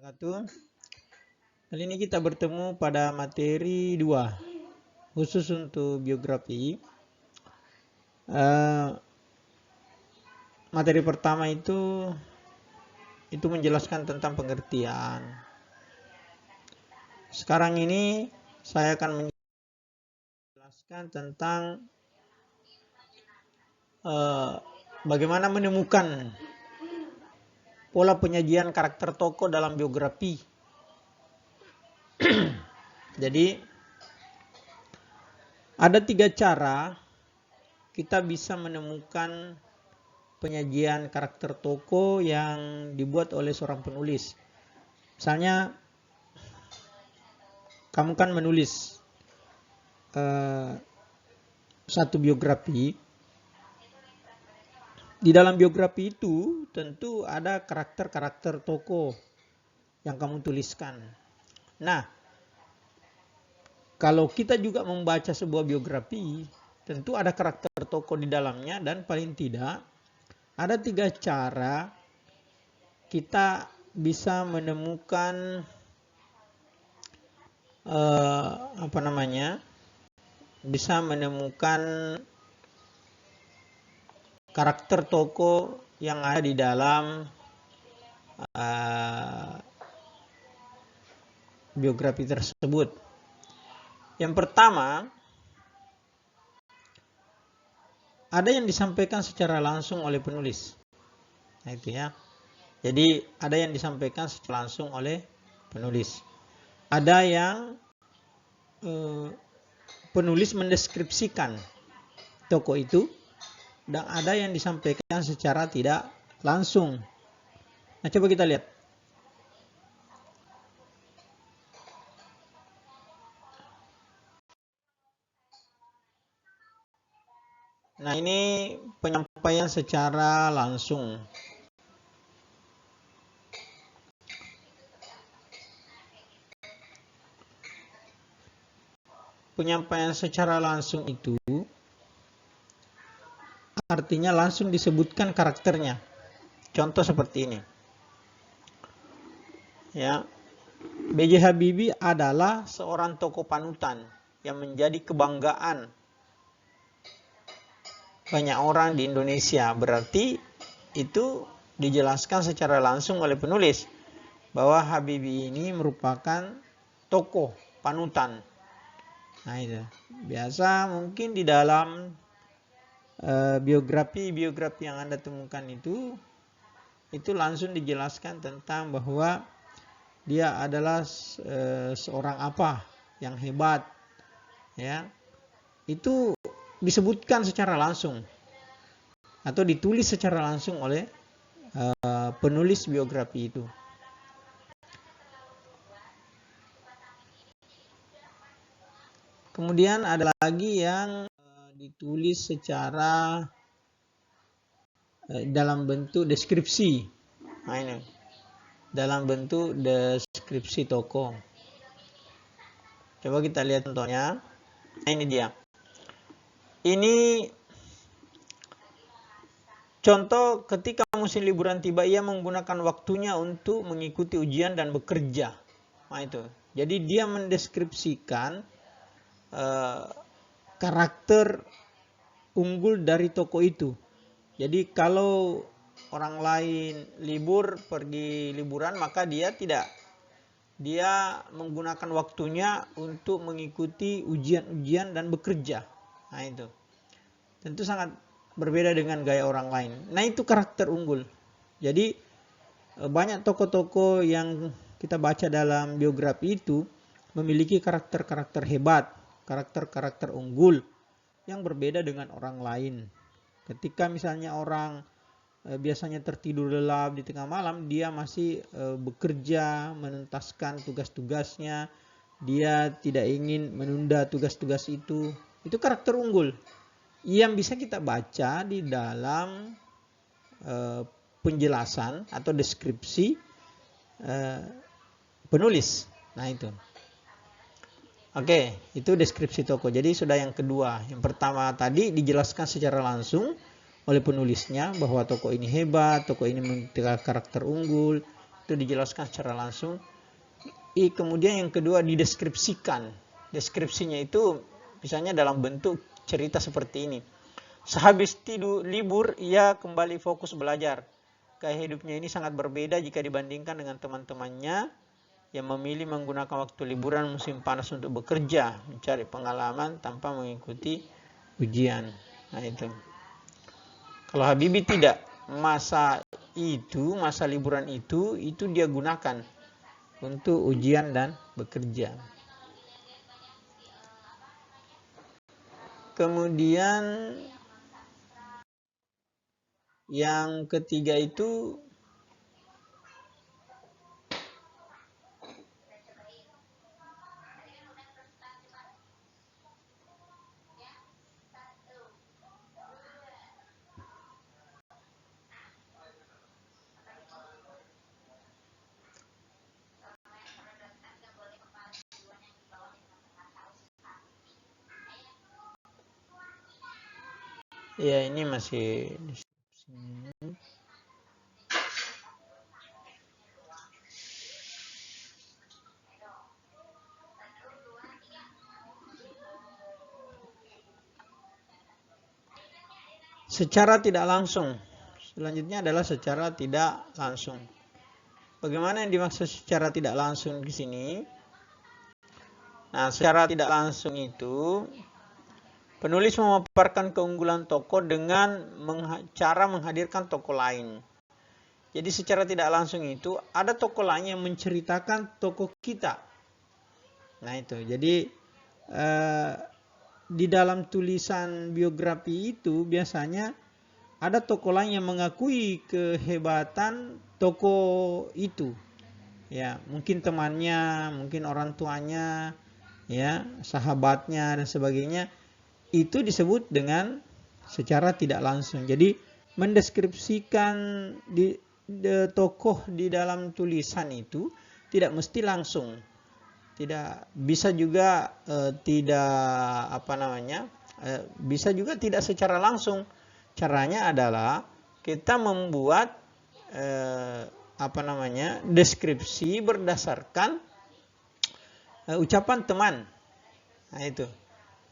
wabarakatuh. Kali ini kita bertemu pada materi 2 khusus untuk biografi. Materi pertama itu menjelaskan tentang pengertian. Sekarang ini saya akan menjelaskan tentang bagaimana menemukan pola penyajian karakter tokoh dalam biografi. Jadi ada 3 cara kita bisa menemukan penyajian karakter tokoh yang dibuat oleh seorang penulis. Misalnya kamu kan menulis satu biografi. Di dalam biografi itu tentu ada karakter-karakter tokoh yang kamu tuliskan. Nah, kalau kita juga membaca sebuah biografi, tentu ada karakter tokoh di dalamnya, dan paling tidak ada 3 cara kita bisa menemukan bisa menemukan karakter tokoh yang ada di dalam biografi tersebut. Yang pertama, ada yang disampaikan secara langsung oleh penulis. Nah, itu ya. Jadi ada yang disampaikan secara langsung oleh penulis. Ada yang penulis mendeskripsikan tokoh itu, dan ada yang disampaikan secara tidak langsung. Nah, coba kita lihat. Nah, ini penyampaian secara langsung. Penyampaian secara langsung itu artinya langsung disebutkan karakternya. Contoh seperti ini. Ya. B.J. Habibie adalah seorang tokoh panutan yang menjadi kebanggaan banyak orang di Indonesia. Berarti itu dijelaskan secara langsung oleh penulis bahwa Habibie ini merupakan tokoh panutan. Nah, itu biasa mungkin di dalam biografi yang Anda temukan itu langsung dijelaskan tentang bahwa dia adalah seorang apa yang hebat, ya. Itu disebutkan secara langsung atau ditulis secara langsung oleh penulis biografi itu. Kemudian ada lagi yang ditulis secara dalam bentuk deskripsi. Nah, ini dalam bentuk deskripsi tokoh. Coba kita lihat contohnya. Nah, ini dia. Ini contoh ketika musim liburan tiba, ia menggunakan waktunya untuk mengikuti ujian dan bekerja. Nah, itu. Jadi dia mendeskripsikan karakter unggul dari tokoh itu. Jadi kalau orang lain pergi liburan, maka dia menggunakan waktunya untuk mengikuti ujian-ujian dan bekerja. Nah, itu tentu sangat berbeda dengan gaya orang lain. Nah, itu karakter unggul. Jadi banyak tokoh-tokoh yang kita baca dalam biografi itu memiliki karakter-karakter hebat, karakter-karakter unggul yang berbeda dengan orang lain. Ketika misalnya orang biasanya tertidur lelap di tengah malam, dia masih bekerja, menuntaskan tugas-tugasnya, dia tidak ingin menunda tugas-tugas itu karakter unggul yang bisa kita baca di dalam penjelasan atau deskripsi penulis. Nah, itu. Oke, itu deskripsi tokoh. Jadi sudah yang kedua. Yang pertama tadi dijelaskan secara langsung oleh penulisnya bahwa tokoh ini hebat, tokoh ini memiliki karakter unggul. itu dijelaskan secara langsung. Kemudian yang kedua dideskripsikan. Deskripsinya itu misalnya dalam bentuk cerita seperti ini. Sehabis libur, ia kembali fokus belajar. Gaya hidupnya ini sangat berbeda jika dibandingkan dengan teman-temannya yang memilih menggunakan waktu liburan musim panas untuk bekerja, mencari pengalaman tanpa mengikuti ujian. Nah itu. Kalau Habibie tidak, masa liburan itu dia gunakan untuk ujian dan bekerja. Kemudian yang ketiga itu ya ini masih di sini. Secara tidak langsung. Selanjutnya adalah secara tidak langsung. Bagaimana yang dimaksud secara tidak langsung di sini? Nah, secara tidak langsung itu penulis memaparkan keunggulan tokoh dengan cara menghadirkan tokoh lain. Jadi secara tidak langsung itu ada tokoh lain yang menceritakan tokoh kita. Nah itu, jadi di dalam tulisan biografi itu biasanya ada tokoh lain yang mengakui kehebatan tokoh itu. Ya, mungkin temannya, mungkin orang tuanya, ya, sahabatnya dan sebagainya. Itu disebut dengan secara tidak langsung. Jadi mendeskripsikan tokoh di dalam tulisan itu tidak mesti langsung. Tidak bisa juga bisa juga tidak secara langsung. Caranya adalah kita membuat deskripsi berdasarkan ucapan teman. Nah itu.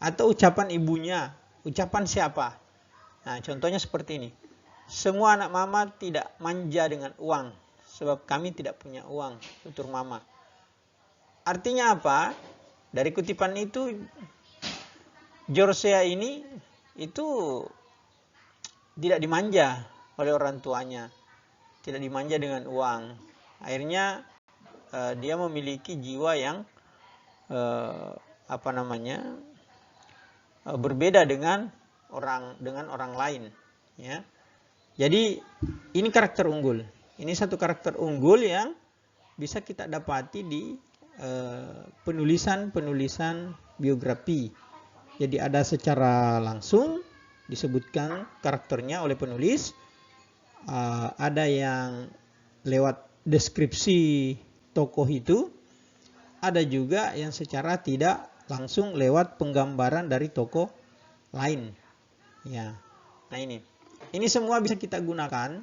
Atau ucapan ibunya, ucapan siapa. Nah, contohnya seperti ini. Semua anak mama tidak manja dengan uang sebab kami tidak punya uang, tutur mama. Artinya apa? Dari kutipan itu Georgia ini itu tidak dimanja oleh orang tuanya, tidak dimanja dengan uang. Akhirnya dia memiliki jiwa yang berbeda dengan orang lain, ya. Jadi ini karakter unggul. Ini satu karakter unggul yang bisa kita dapati di penulisan biografi. Jadi ada secara langsung disebutkan karakternya oleh penulis, ada yang lewat deskripsi tokoh itu, ada juga yang secara tidak langsung lewat penggambaran dari tokoh lain. Ya. Nah ini semua bisa kita gunakan.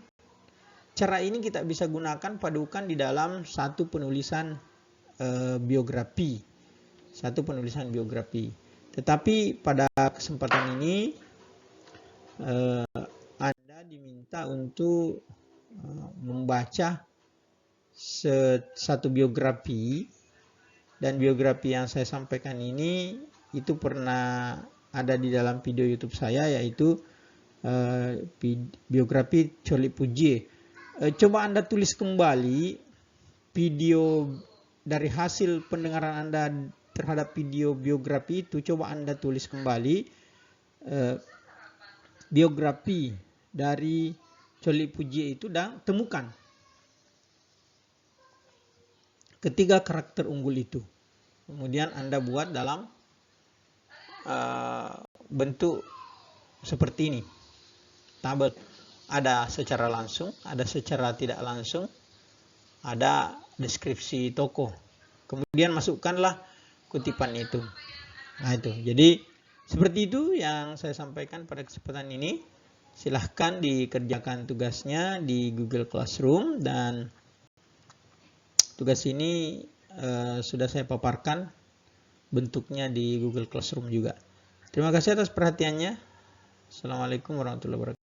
Cara ini kita bisa gunakan padukan di dalam satu penulisan biografi. Tetapi pada kesempatan ini Anda diminta untuk membaca satu biografi, dan biografi yang saya sampaikan ini itu pernah ada di dalam video YouTube saya, yaitu biografi Cholit Pujieh. Coba Anda tulis kembali video dari hasil pendengaran Anda terhadap video biografi itu. Coba Anda tulis kembali biografi dari Cholit Pujieh itu dan temukan ketiga karakter unggul itu. Kemudian Anda buat dalam bentuk seperti ini, tabel. Ada secara langsung, ada secara tidak langsung, ada deskripsi tokoh. Kemudian masukkanlah kutipan itu. Nah itu. Jadi seperti itu yang saya sampaikan pada kesempatan ini. Silahkan dikerjakan tugasnya di Google Classroom, dan tugas ini sudah saya paparkan bentuknya di Google Classroom juga. Terima kasih atas perhatiannya. Assalamualaikum warahmatullahi wabarakatuh.